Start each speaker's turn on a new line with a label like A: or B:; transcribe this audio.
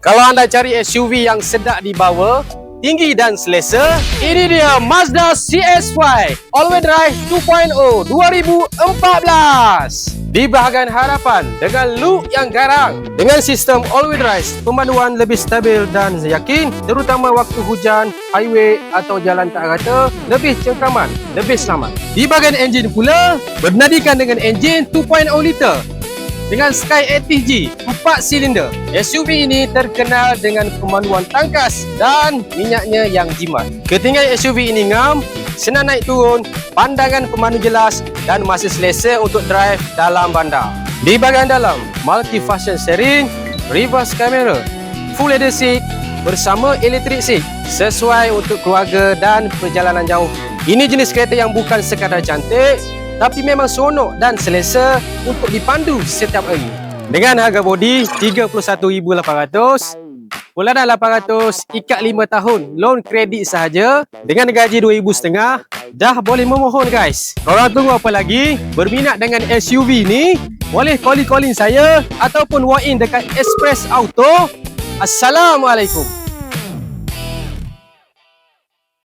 A: Kalau anda cari SUV yang sedap dibawa, tinggi dan selesa, ini dia Mazda CX-5 All-Wheel Drive 2.0 2014. Di bahagian hadapan dengan look yang garang, dengan sistem all-wheel drive, pemanduan lebih stabil dan yakin, terutama waktu hujan, highway atau jalan tak rata, lebih cengkraman, lebih selamat. Di bahagian enjin pula, bernadikan dengan enjin 2.0 liter dengan Sky 80G 4 silinder. SUV ini terkenal dengan pemanduan tangkas dan minyaknya yang jimat. Ketinggian SUV ini ngam, senang naik turun, pandangan pemandu jelas dan masih selesa untuk drive dalam bandar. Di bahagian dalam, multi-function steering, reverse camera, full leather seat bersama electric seat, sesuai untuk keluarga dan perjalanan jauh. Ini jenis kereta yang bukan sekadar cantik, tapi memang seronok dan selesa untuk dipandu setiap hari. Dengan harga bodi RM31,800, bulanan RM800, ikat 5 tahun, loan kredit sahaja, dengan gaji RM2,500, dah boleh memohon guys. Korang tunggu apa lagi? Berminat dengan SUV ni, boleh calling saya ataupun walk in dekat Express Auto. Assalamualaikum.